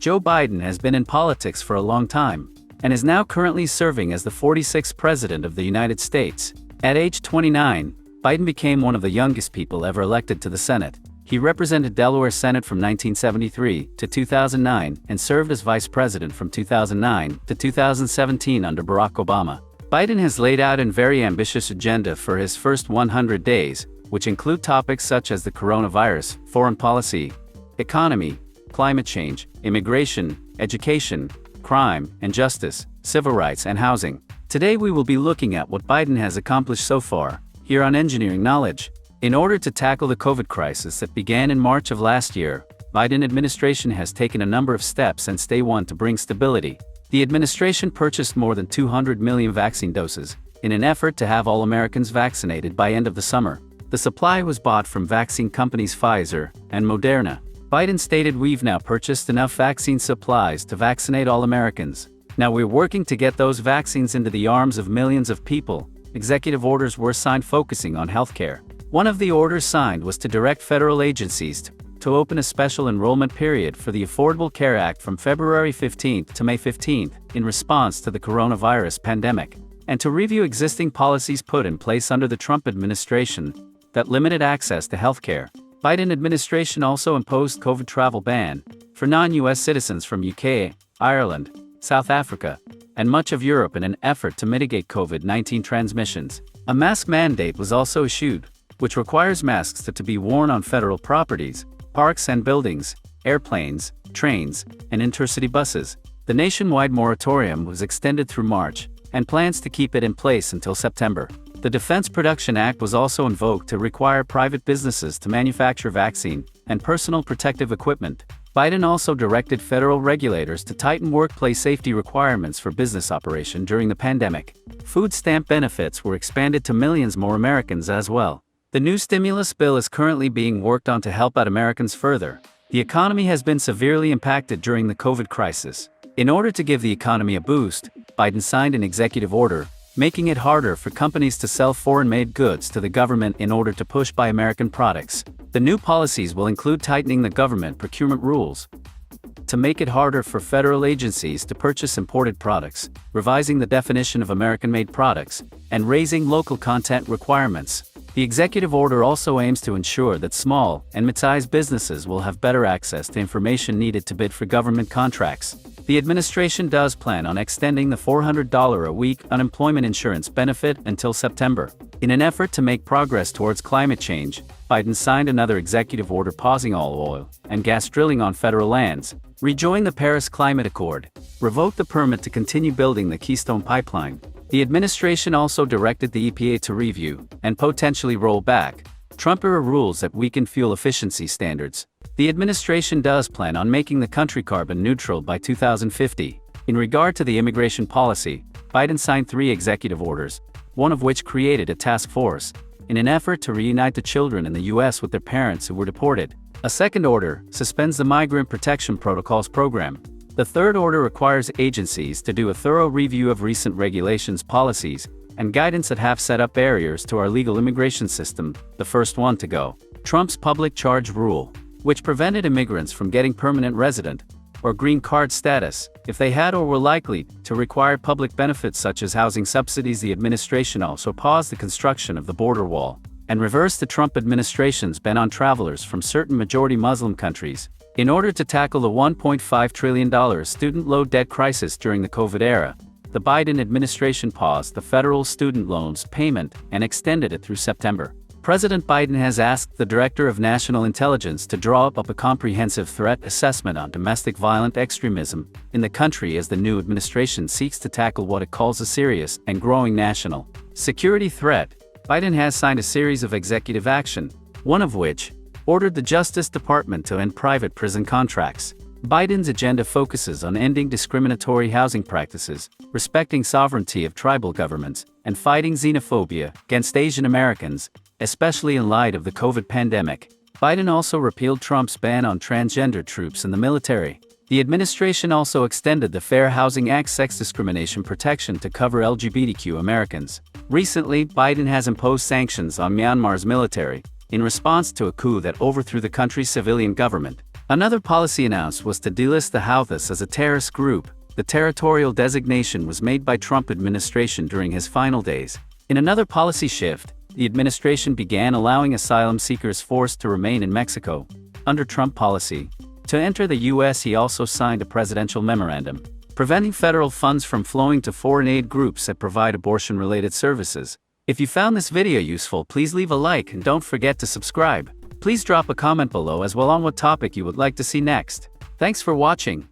Joe Biden has been in politics for a long time, and is now currently serving as the 46th President of the United States. At age 29, Biden became one of the youngest people ever elected to the Senate. He represented Delaware Senate from 1973 to 2009 and served as Vice President from 2009 to 2017 under Barack Obama. Biden has laid out a very ambitious agenda for his first 100 days, which include topics such as the coronavirus, foreign policy, economy, climate change, immigration, education, crime and justice, civil rights and housing. Today we will be looking at what Biden has accomplished so far, here on Engineering Knowledge. In order to tackle the COVID crisis that began in March of last year, Biden administration has taken a number of steps since day one to bring stability. The administration purchased more than 200 million vaccine doses, in an effort to have all Americans vaccinated by end of the summer. The supply was bought from vaccine companies Pfizer and Moderna. Biden stated, "We've now purchased enough vaccine supplies to vaccinate all Americans. Now we're working to get those vaccines into the arms of millions of people." Executive orders were signed focusing on healthcare. One of the orders signed was to direct federal agencies to open a special enrollment period for the Affordable Care Act from February 15th to May 15th in response to the coronavirus pandemic, and to review existing policies put in place under the Trump administration that limited access to healthcare. Biden administration also imposed COVID travel ban for non-US citizens from UK, Ireland, South Africa, and much of Europe in an effort to mitigate COVID-19 transmissions. A mask mandate was also issued, which requires masks to be worn on federal properties, parks and buildings, airplanes, trains, and intercity buses. The nationwide moratorium was extended through March, and plans to keep it in place until September. The Defense Production Act was also invoked to require private businesses to manufacture vaccine and personal protective equipment. Biden also directed federal regulators to tighten workplace safety requirements for business operation during the pandemic. Food stamp benefits were expanded to millions more Americans as well. The new stimulus bill is currently being worked on to help out Americans further. The economy has been severely impacted during the COVID crisis. In order to give the economy a boost, Biden signed an executive order, making it harder for companies to sell foreign-made goods to the government in order to push Buy American products. The new policies will include tightening the government procurement rules to make it harder for federal agencies to purchase imported products, revising the definition of American-made products, and raising local content requirements. The executive order also aims to ensure that small and mid-sized businesses will have better access to information needed to bid for government contracts. The administration does plan on extending the $400 a week unemployment insurance benefit until September. In an effort to make progress towards climate change, Biden signed another executive order pausing all oil and gas drilling on federal lands, rejoin the Paris Climate Accord, revoke the permit to continue building the Keystone Pipeline. The administration also directed the EPA to review and potentially roll back Trump-era rules that weaken fuel efficiency standards. The administration does plan on making the country carbon neutral by 2050. In regard to the immigration policy, Biden signed 3 executive orders, one of which created a task force in an effort to reunite the children in the U.S. with their parents who were deported. A second order suspends the Migrant Protection Protocols program. The third order requires agencies to do a thorough review of recent regulations, policies, and guidance that have set up barriers to our legal immigration system. The first one to go: Trump's public charge rule, which prevented immigrants from getting permanent resident or green card status if they had or were likely to require public benefits such as housing subsidies. The administration also paused the construction of the border wall and reversed the Trump administration's ban on travelers from certain majority Muslim countries. In order to tackle the $1.5 trillion student loan debt crisis during the COVID era, the Biden administration paused the federal student loans payment and extended it through September. President Biden has asked the Director of National Intelligence to draw up a comprehensive threat assessment on domestic violent extremism in the country as the new administration seeks to tackle what it calls a serious and growing national security threat. Biden has signed a series of executive action, one of which ordered the Justice Department to end private prison contracts. Biden's agenda focuses on ending discriminatory housing practices, respecting sovereignty of tribal governments, and fighting xenophobia against Asian Americans, especially in light of the COVID pandemic. Biden also repealed Trump's ban on transgender troops in the military. The administration also extended the Fair Housing Act sex discrimination protection to cover LGBTQ Americans. Recently, Biden has imposed sanctions on Myanmar's military in response to a coup that overthrew the country's civilian government. Another policy announced was to delist the Houthis as a terrorist group. The territorial designation was made by Trump administration during his final days. In another policy shift, the administration began allowing asylum seekers forced to remain in Mexico. Under Trump policy, to enter the U.S. he also signed a presidential memorandum, preventing federal funds from flowing to foreign aid groups that provide abortion-related services. If you found this video useful, please leave a like and don't forget to subscribe. Please drop a comment below as well on what topic you would like to see next. Thanks for watching.